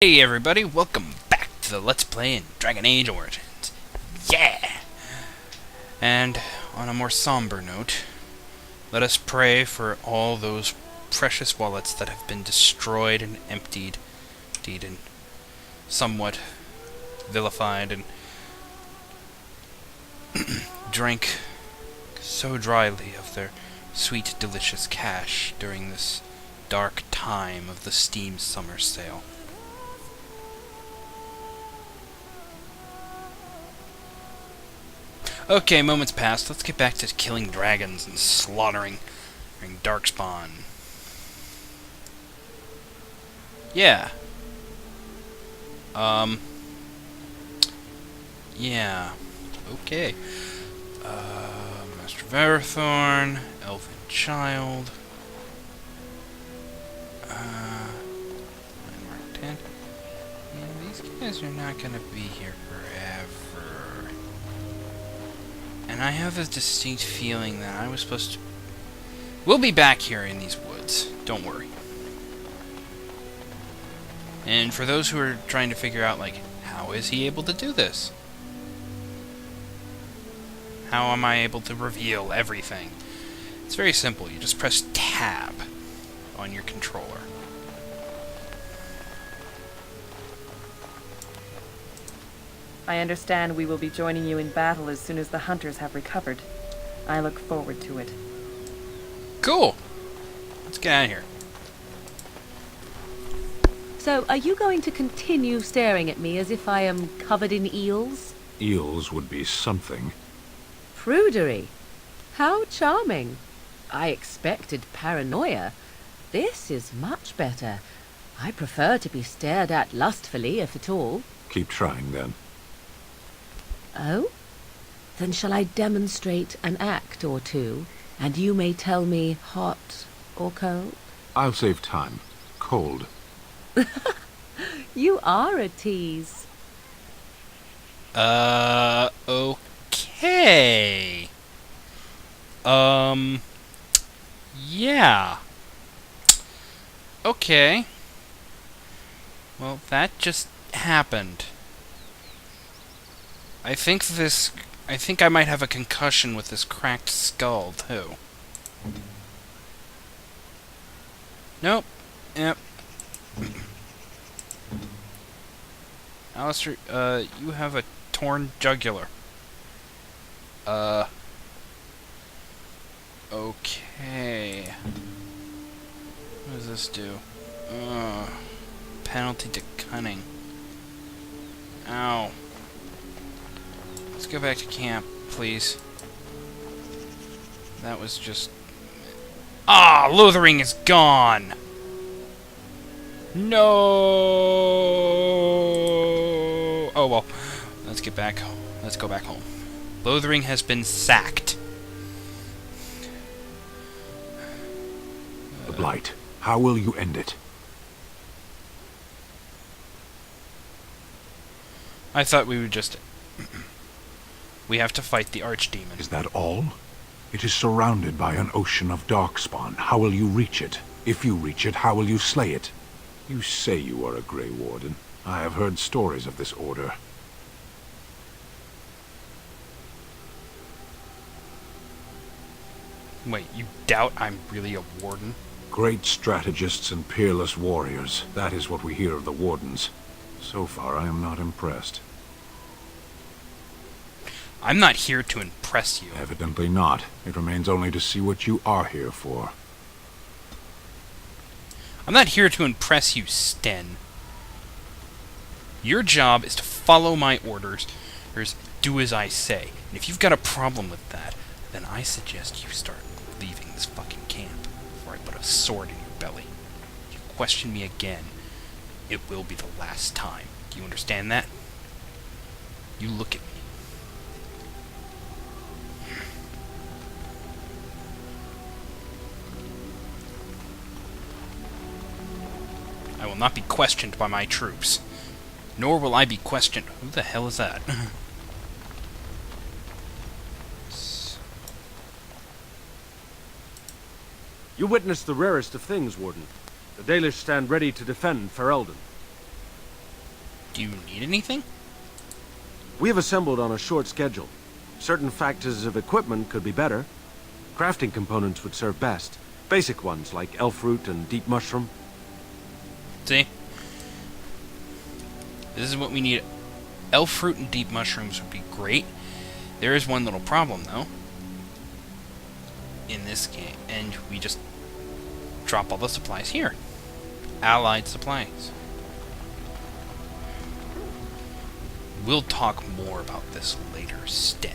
Hey everybody, welcome back to the Let's Play in Dragon Age Origins. Yeah! And on a more somber note, let us pray for all those precious wallets that have been destroyed and emptied, and somewhat vilified and drank so dryly of their sweet, delicious cash during this dark time of the Steam Summer Sale. Okay, moments passed. Let's get back to killing dragons and slaughtering Darkspawn. Yeah. Yeah. Okay. Master Varathorn, Elven Child. Landmark 10. Yeah, these guys are not gonna be here forever. And I have a distinct feeling that I was supposed to... We'll be back here in these woods. Don't worry. And for those who are trying to figure out, like, how is he able to do this? How am I able to reveal everything? It's very simple. You just press Tab on your controller. I understand we will be joining you in battle as soon as the hunters have recovered. I look forward to it. Cool! Let's get out of here. So, are you going to continue staring at me as if I am covered in eels? Eels would be something. Prudery. How charming. I expected paranoia. This is much better. I prefer to be stared at lustfully, if at all. Keep trying, then. Oh? Then shall I demonstrate an act or two, and you may tell me hot or cold? I'll save time. Cold. You are a tease. Okay. Yeah. Okay. Well, that just happened. I think I might have a concussion with this cracked skull, too. Nope. Yep. Alistair, you have a torn jugular. Okay. What does this do? Penalty to cunning. Ow. Let's go back to camp, please. That was just... Ah! Lothering is gone! No! Oh well. Let's get back. Let's go back home. Lothering has been sacked. The Blight. How will you end it? I thought we would just... We have to fight the Archdemon. Is that all? It is surrounded by an ocean of darkspawn. How will you reach it? If you reach it, how will you slay it? You say you are a Grey Warden. I have heard stories of this order. Wait, you doubt I'm really a warden? Great strategists and peerless warriors. That is what we hear of the Wardens. So far, I am not impressed. I'm not here to impress you. Evidently not. It remains only to see what you are here for. I'm not here to impress you, Sten. Your job is to follow my orders, or do as I say. And if you've got a problem with that, then I suggest you start leaving this fucking camp before I put a sword in your belly. If you question me again, it will be the last time. Do you understand that? You look at me. I will not be questioned by my troops. Nor will I be questioned... Who the hell is that? You witnessed the rarest of things, Warden. The Dalish stand ready to defend Ferelden. Do you need anything? We have assembled on a short schedule. Certain factors of equipment could be better. Crafting components would serve best. Basic ones like elf root and deep mushroom. See? This is what we need. Elf fruit and deep mushrooms would be great. There is one little problem, though. In this game. And we just drop all the supplies here. Allied supplies. We'll talk more about this later, Sten.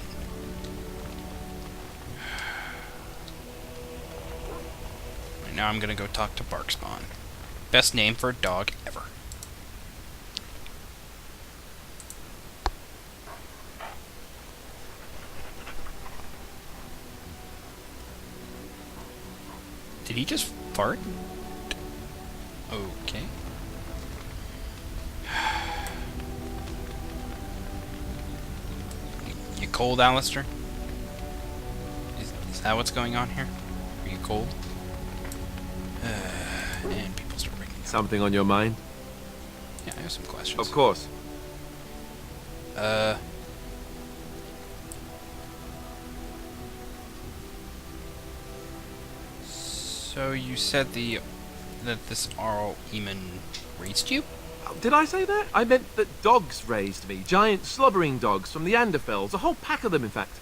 Right now I'm gonna go talk to Barkspawn. Best name for a dog ever. Did he just fart? Okay. You cold, Alistair? Is that what's going on here? Are you cold? And people start waking up. Something on your mind? Yeah, I have some questions. Of course. So you said that this Arl Eamon raised you? Did I say that? I meant that dogs raised me. Giant slobbering dogs from the Anderfells. A whole pack of them, in fact.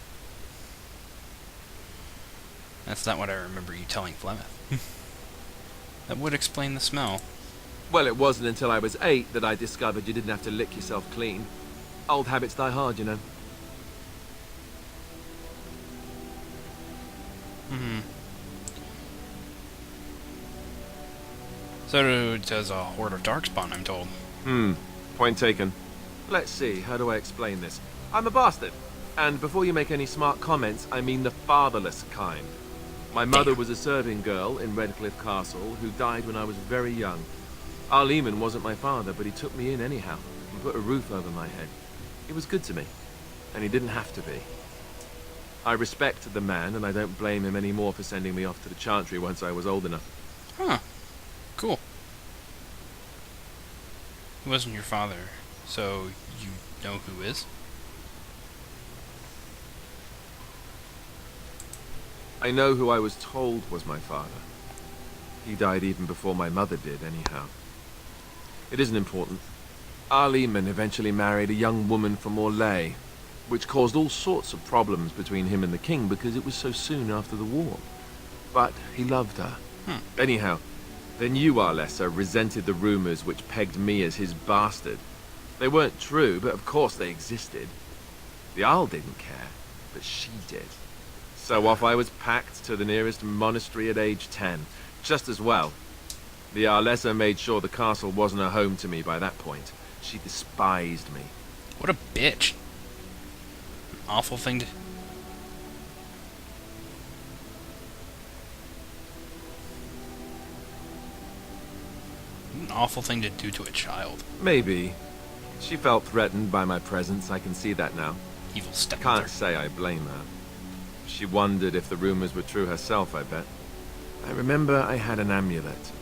That's not what I remember you telling Flemeth. That would explain the smell. Well, it wasn't until I was 8 that I discovered you didn't have to lick yourself clean. Old habits die hard, you know. So does a horde of Darkspawn, I'm told. Point taken. Let's see, how do I explain this? I'm a bastard. And before you make any smart comments, I mean the fatherless kind. My mother was a serving girl in Redcliffe Castle who died when I was very young. Arl Eamon wasn't my father, but he took me in anyhow and put a roof over my head. He was good to me, and he didn't have to be. I respect the man, and I don't blame him anymore for sending me off to the Chantry once I was old enough. Huh. Cool. He wasn't your father, so you know who is? I know who I was told was my father. He died even before my mother did, anyhow. It isn't important. Arl Eamon eventually married a young woman from Orlais, which caused all sorts of problems between him and the king because it was so soon after the war. But he loved her. Anyhow, then you, Arlessa, resented the rumors which pegged me as his bastard. They weren't true, but of course they existed. The Arl didn't care, but she did. So off I was packed to the nearest monastery at age 10. Just as well. The Arlessa made sure the castle wasn't a home to me by that point. She despised me. What a bitch. An awful thing to... An awful thing to do to a child. Maybe. She felt threatened by my presence, I can see that now. Evil stepmother. Can't say I blame her. She wondered if the rumors were true herself, I bet. I remember I had an amulet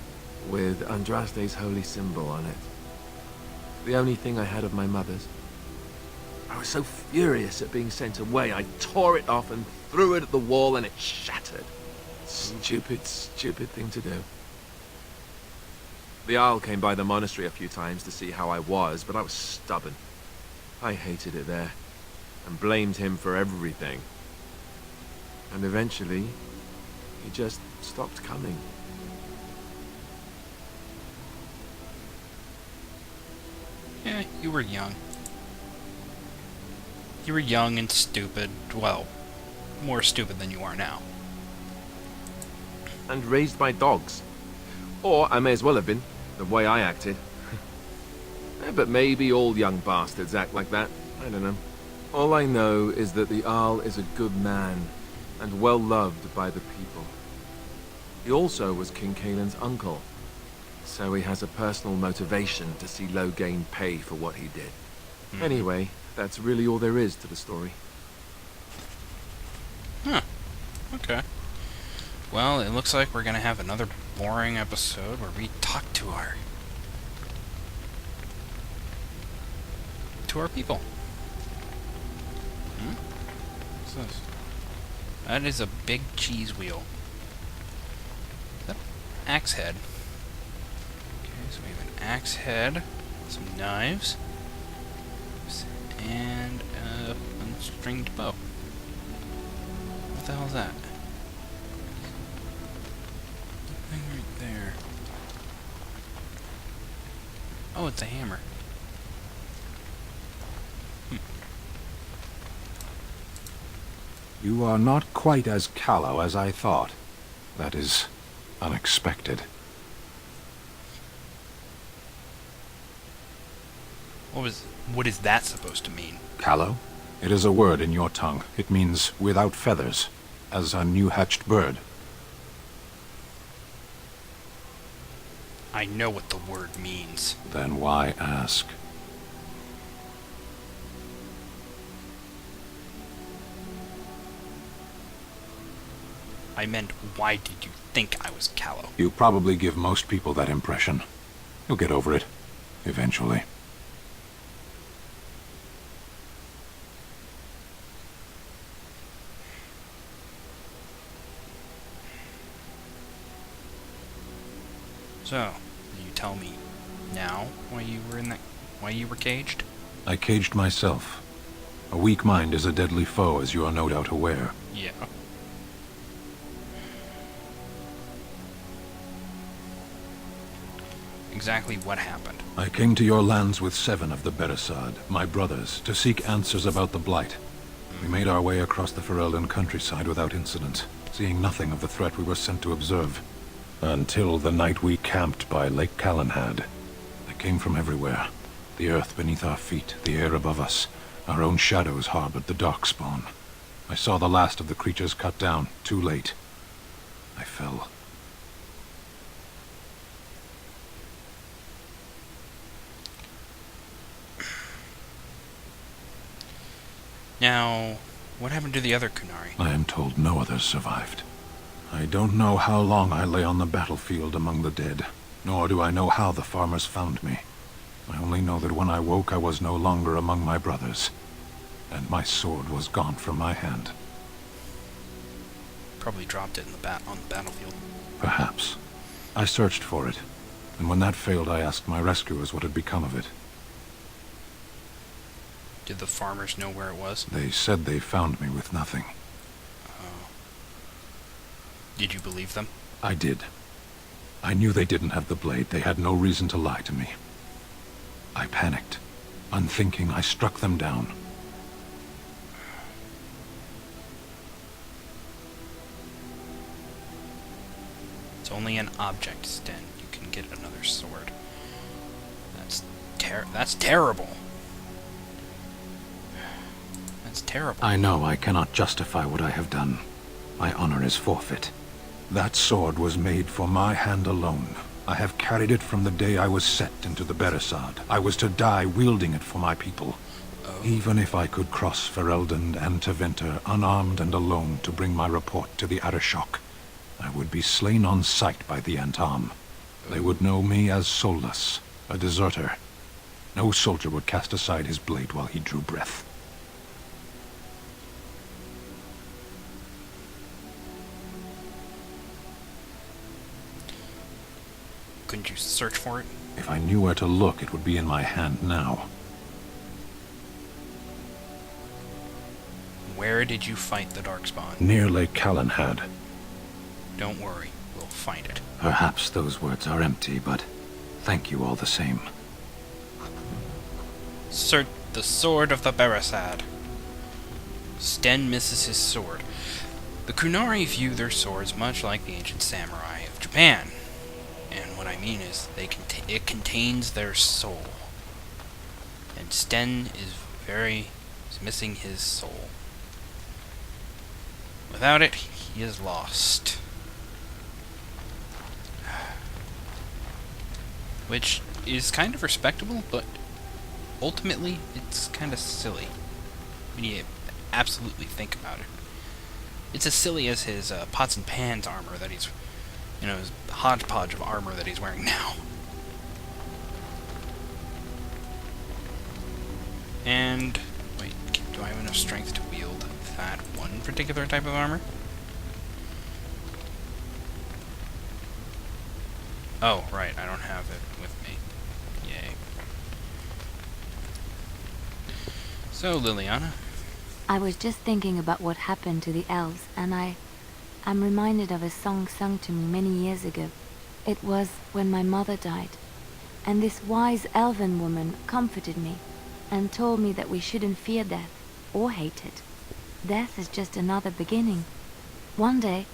with Andraste's holy symbol on it. The only thing I had of my mother's. I was so furious at being sent away, I tore it off and threw it at the wall and it shattered. Stupid, stupid thing to do. The Arl came by the monastery a few times to see how I was, but I was stubborn. I hated it there, and blamed him for everything. And eventually, he just stopped coming. Yeah, you were young. You were young and stupid. Well, more stupid than you are now. And raised by dogs. Or I may as well have been, the way I acted. But maybe all young bastards act like that. I don't know. All I know is that the Arl is a good man, and well loved by the people. He also was King Caelan's uncle, so he has a personal motivation to see Loghain pay for what he did. Anyway, that's really all there is to the story. Huh. Okay. Well, it looks like we're gonna have another boring episode where we talk to our to our people. What's this? That is a big cheese wheel. Is that axe head? Okay, so we have an axe head, some knives, and a unstringed bow. What the hell is that? Thing right there. Oh, it's a hammer. You are not quite as callow as I thought. That is unexpected. What is that supposed to mean? Callow? It is a word in your tongue. It means without feathers, as a new-hatched bird. I know what the word means. Then why ask? I meant, why did you think I was callow? You probably give most people that impression. You'll get over it. Eventually. So, you tell me now why you were caged? I caged myself. A weak mind is a deadly foe, as you are no doubt aware. Yeah. Exactly what happened? I came to your lands with 7 of the Beresad, my brothers, to seek answers about the Blight. We made our way across the Ferelden countryside without incident, seeing nothing of the threat we were sent to observe. Until the night we camped by Lake Calenhad. They came from everywhere. The earth beneath our feet, the air above us. Our own shadows harbored the Darkspawn. I saw the last of the creatures cut down, too late. I fell. Now, what happened to the other Qunari? I am told no others survived. I don't know how long I lay on the battlefield among the dead, nor do I know how the farmers found me. I only know that when I woke I was no longer among my brothers, and my sword was gone from my hand. Probably dropped it in on the battlefield. Perhaps. I searched for it, and when that failed I asked my rescuers what had become of it. Did the farmers know where it was? They said they found me with nothing. Did you believe them? I did. I knew they didn't have the blade. They had no reason to lie to me. I panicked. Unthinking, I struck them down. It's only an object, Sten. You can get another sword. That's terrible. That's terrible. I know I cannot justify what I have done. My honor is forfeit. That sword was made for my hand alone. I have carried it from the day I was set into the Beresad. I was to die wielding it for my people. Oh. Even if I could cross Ferelden and Tevinter unarmed and alone to bring my report to the Arishok, I would be slain on sight by the Antam. They would know me as soulless, a deserter. No soldier would cast aside his blade while he drew breath. Couldn't you search for it? If I knew where to look, it would be in my hand now. Where did you fight the Darkspawn? Near Lake Calenhad. Don't worry, we'll find it. Perhaps those words are empty, but thank you all the same. The sword of the Beresad. Sten misses his sword. The Qunari view their swords much like the ancient samurai of Japan. And what I mean is, it contains their soul. And Sten is missing his soul. Without it, he is lost. Which is kind of respectable, but ultimately, it's kind of silly. When you absolutely think about it. It's as silly as his pots and pans armor that he's... his hodgepodge of armor that he's wearing now. And wait, do I have enough strength to wield that one particular type of armor? Oh, right, I don't have it with me. Yay. So, Liliana, I was just thinking about what happened to the elves, and I'm reminded of a song sung to me many years ago. It was when my mother died, and this wise elven woman comforted me and told me that we shouldn't fear death or hate it. Death is just another beginning. One day,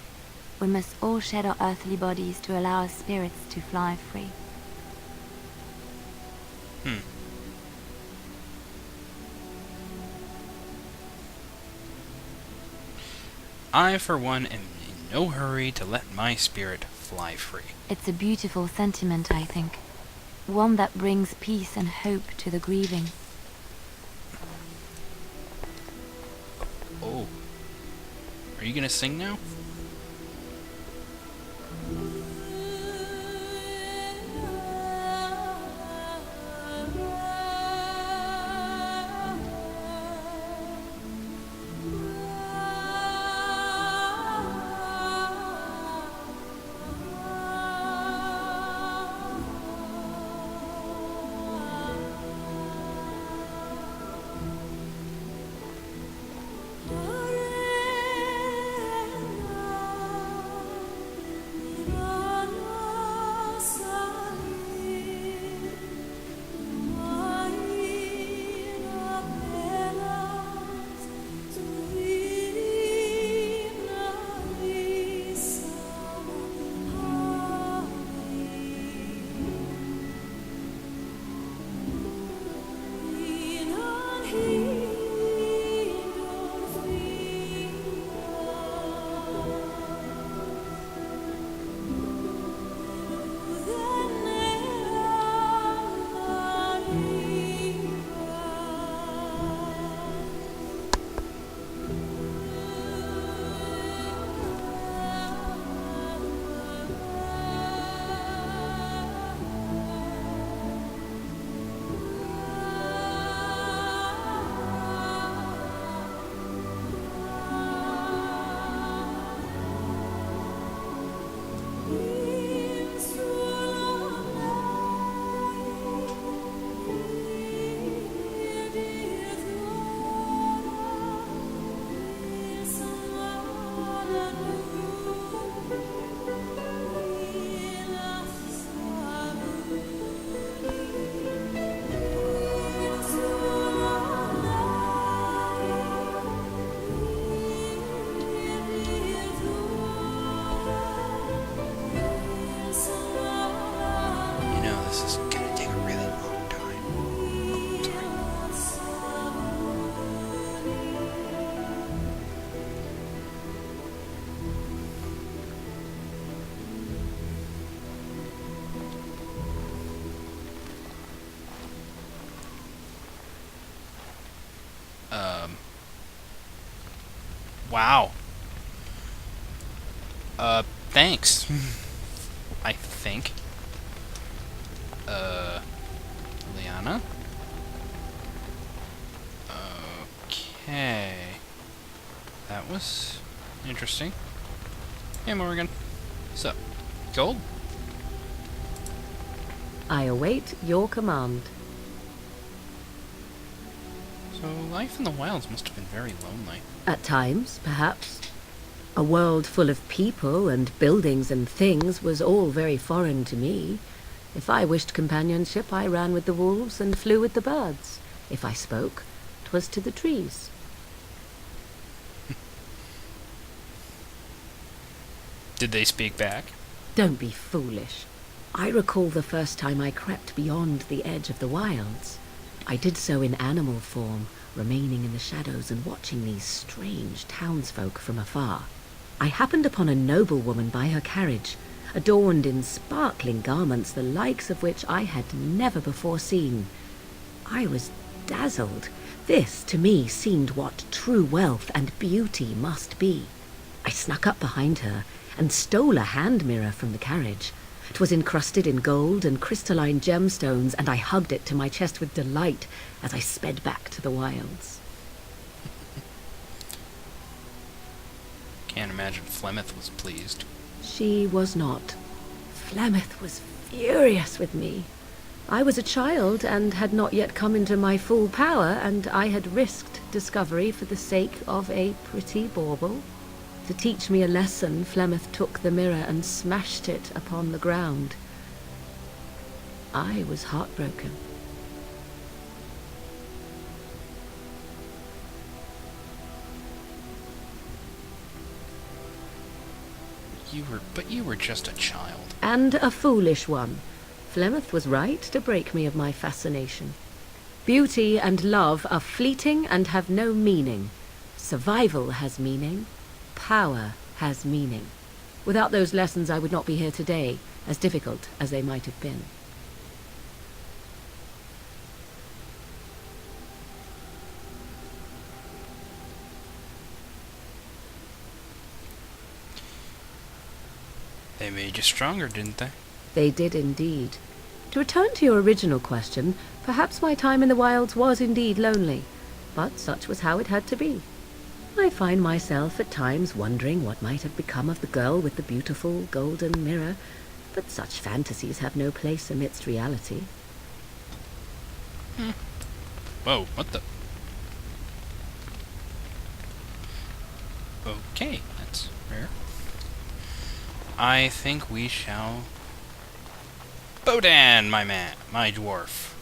we must all shed our earthly bodies to allow our spirits to fly free. I, for one, am in no hurry to let my spirit fly free. It's a beautiful sentiment, I think. One that brings peace and hope to the grieving. Oh. Are you gonna sing now? Wow. Thanks. I think. Liana? Okay. That was interesting. Hey, Morgan. So, gold? I await your command. So, life in the wilds must have been very lonely. At times, perhaps. A world full of people and buildings and things was all very foreign to me. If I wished companionship, I ran with the wolves and flew with the birds. If I spoke, 'twas to the trees. Did they speak back? Don't be foolish. I recall the first time I crept beyond the edge of the wilds. I did so in animal form, remaining in the shadows and watching these strange townsfolk from afar. I happened upon a noblewoman by her carriage, adorned in sparkling garments the likes of which I had never before seen. I was dazzled. This, to me, seemed what true wealth and beauty must be. I snuck up behind her and stole a hand mirror from the carriage. It was encrusted in gold and crystalline gemstones, and I hugged it to my chest with delight as I sped back to the wilds. Can't imagine Flemeth was pleased. She was not. Flemeth was furious with me. I was a child and had not yet come into my full power, and I had risked discovery for the sake of a pretty bauble. To teach me a lesson, Flemeth took the mirror and smashed it upon the ground. I was heartbroken. But you were just a child. And a foolish one. Flemeth was right to break me of my fascination. Beauty and love are fleeting and have no meaning. Survival has meaning. Power has meaning. Without those lessons, I would not be here today, as difficult as they might have been. They made you stronger, didn't they? They did indeed. To return to your original question, perhaps my time in the wilds was indeed lonely, but such was how it had to be. I find myself at times wondering what might have become of the girl with the beautiful golden mirror, but such fantasies have no place amidst reality. Whoa, what the? Okay, that's rare. I think we shall... Bodan, my man, my dwarf.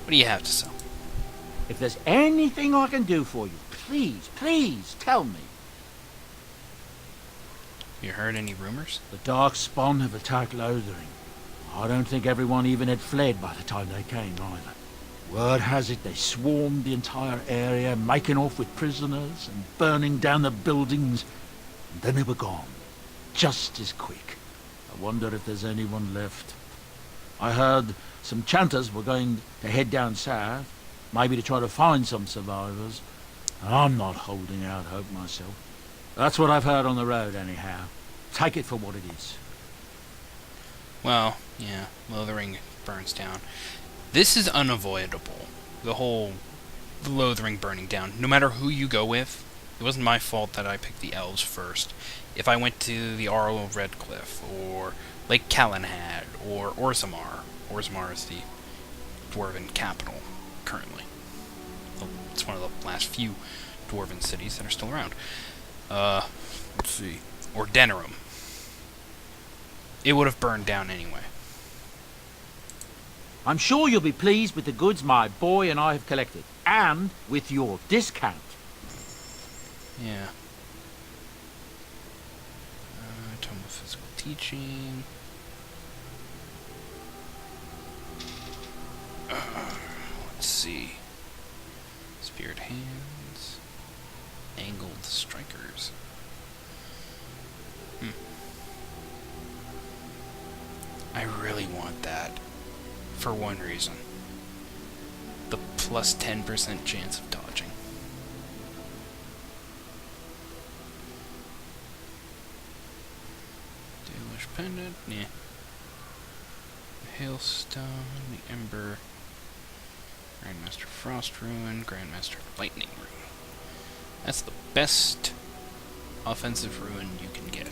What do you have to sell? If there's anything I can do for you, please tell me. You heard any rumors? The Darkspawn have attacked Lothering. I don't think everyone even had fled by the time they came either. Word has it they swarmed the entire area, making off with prisoners and burning down the buildings, and then they were gone. Just as quick. I wonder if there's anyone left. I heard some chanters were going to head down south, maybe to try to find some survivors. I'm not holding out hope myself. That's what I've heard on the road anyhow. Take it for what it is. Well, yeah, Lothering burns down. This is unavoidable. The whole Lothering burning down. No matter who you go with, it wasn't my fault that I picked the elves first. If I went to the Arl of Redcliffe, or Lake Calenhad, or Orzammar. Orzammar is the dwarven capital, currently. It's one of the last few dwarven cities that are still around. Let's see. Or Denerim. It would have burned down anyway. I'm sure you'll be pleased with the goods my boy and I have collected, and with your discount. Yeah. Tome of Physical Teaching. Let's see. Spirit Hands. Angled Strikers. I really want that. For one reason. The plus 10% chance of dodging. Deluge Pendant, yeah. The Hailstone, the Ember, Grandmaster Frost Ruin, Grandmaster Lightning Ruin. That's the best offensive ruin you can get.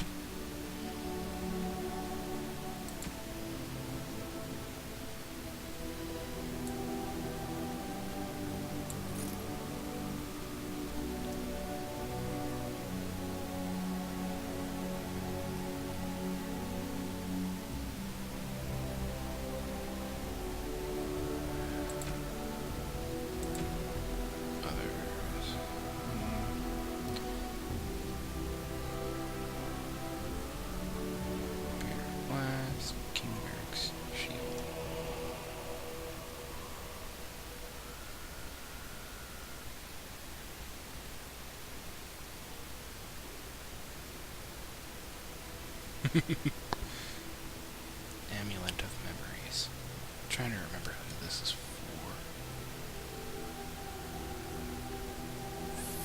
Amulet of Memories. I'm trying to remember who this is for.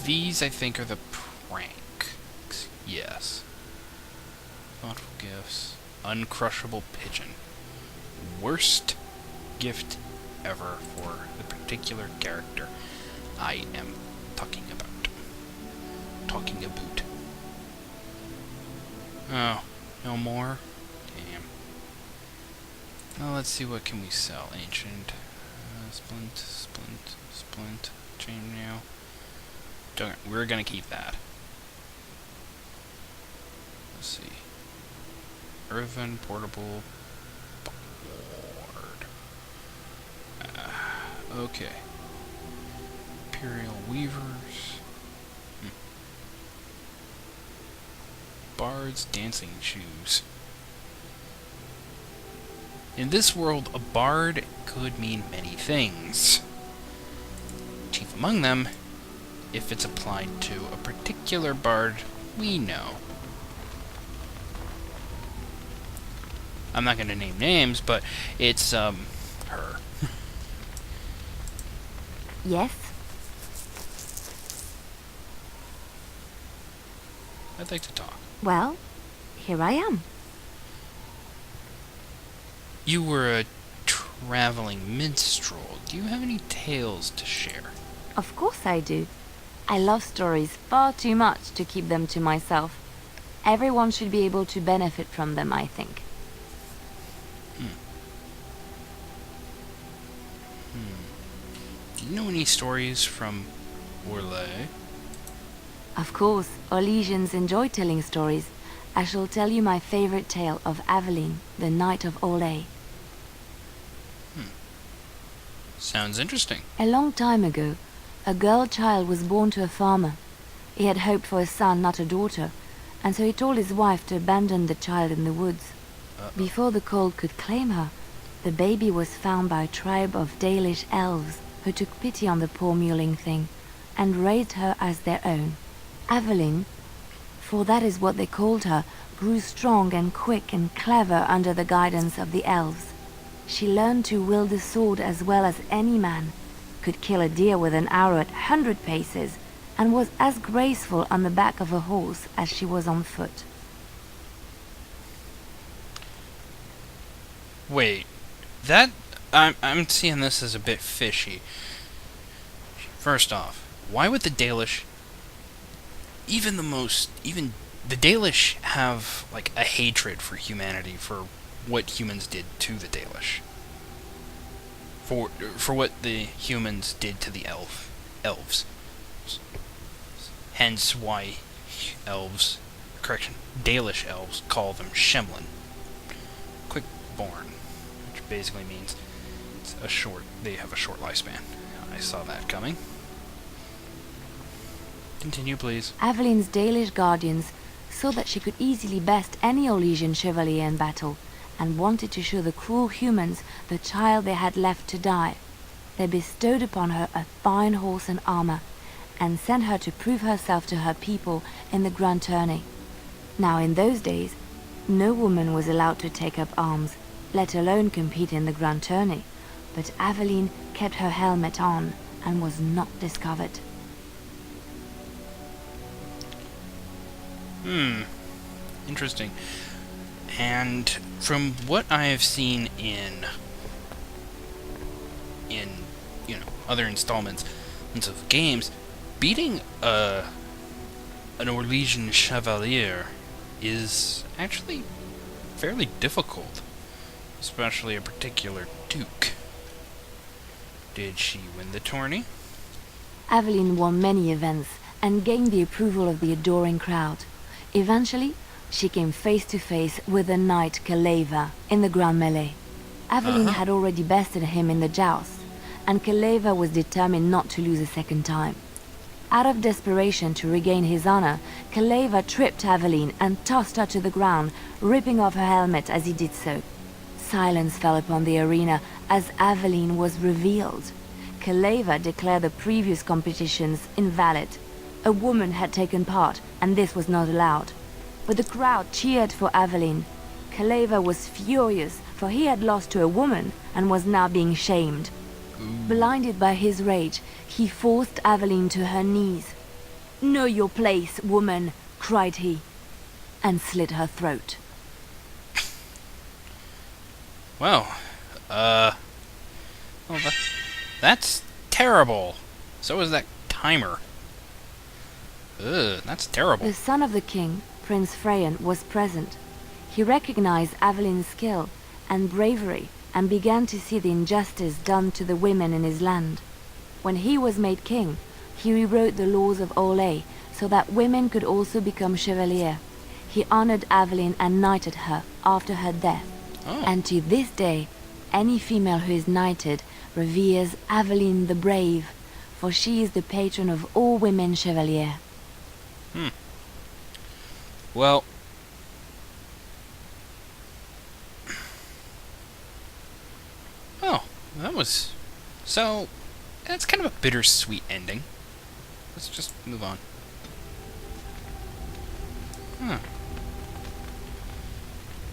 These, I think, are the pranks. Yes. Thoughtful Gifts. uncrushable pigeon. Worst gift ever for the particular character I am talking about. Oh, no more? Damn. Now let's see, what can we sell? Ancient. Splint. Chainmail. We're gonna keep that. Let's see. Earthen portable board. Okay. Imperial weavers. Bard's dancing shoes. In this world, a bard could mean many things. Chief among them, if it's applied to a particular bard we know. I'm not going to name names, but it's, her. Yes? I'd like to talk. Well, here I am. You were a traveling minstrel. Do you have any tales to share? Of course I do. I love stories far too much to keep them to myself. Everyone should be able to benefit from them, I think. Do you know any stories from Orlais? Of course, Orlesians enjoy telling stories. I shall tell you my favorite tale of Aveline, the Knight of Orlais. Sounds interesting. A long time ago, a girl child was born to a farmer. He had hoped for a son, not a daughter, and so he told his wife to abandon the child in the woods. Before the cold could claim her, the baby was found by a tribe of Dalish elves who took pity on the poor mewling thing and raised her as their own. Aveline, for that is what they called her, grew strong and quick and clever under the guidance of the elves. She learned to wield the sword as well as any man, could kill a deer with an arrow at 100 paces, and was as graceful on the back of a horse as she was on foot. Wait, that... I'm seeing this as a bit fishy. First off, why would the Dalish... Even the Dalish have, like, a hatred for humanity, for what humans did to the Dalish. For what the humans did to the elves. Hence why Dalish elves call them Shemlin. Quick-born, which basically means they have a short lifespan. I saw that coming. Continue, please. Aveline's Dalish guardians saw that she could easily best any Orlesian chevalier in battle, and wanted to show the cruel humans the child they had left to die. They bestowed upon her a fine horse and armor, and sent her to prove herself to her people in the grand tourney. Now in those days, no woman was allowed to take up arms, let alone compete in the grand tourney, but Aveline kept her helmet on and was not discovered. Interesting. And from what I have seen in other installments of games, beating an Orlesian chevalier is actually fairly difficult, especially a particular duke. Did she win the tourney? Aveline won many events and gained the approval of the adoring crowd. Eventually, she came face to face with the knight Kaleva in the grand melee. Aveline had already bested him in the joust, and Kaleva was determined not to lose a second time. Out of desperation to regain his honor, Kaleva tripped Aveline and tossed her to the ground, ripping off her helmet as he did so. Silence fell upon the arena as Aveline was revealed. Kaleva declared the previous competitions invalid. A woman had taken part, and this was not allowed. But the crowd cheered for Aveline. Kaleva was furious, for he had lost to a woman and was now being shamed. Blinded by his rage, he forced Aveline to her knees. "Know your place, woman," cried he, and slit her throat. Well, well, that's terrible. So is that timer. Ugh, that's terrible. The son of the king, Prince Freyan, was present. He recognized Avelin's skill and bravery and began to see the injustice done to the women in his land. When he was made king, he rewrote the laws of Orlais so that women could also become chevalier. He honored Avelin and knighted her after her death. Oh. And to this day, any female who is knighted reveres Aveline the Brave, for she is the patron of all women chevalier. Well, oh, that was... So, that's kind of a bittersweet ending. Let's just move on. Huh.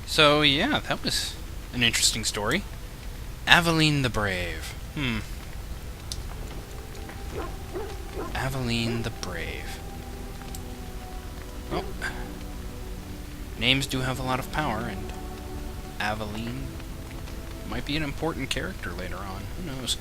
So, yeah, that was an interesting story. Aveline the Brave. Aveline the Brave. Well, names do have a lot of power, and Aveline might be an important character later on. Who knows?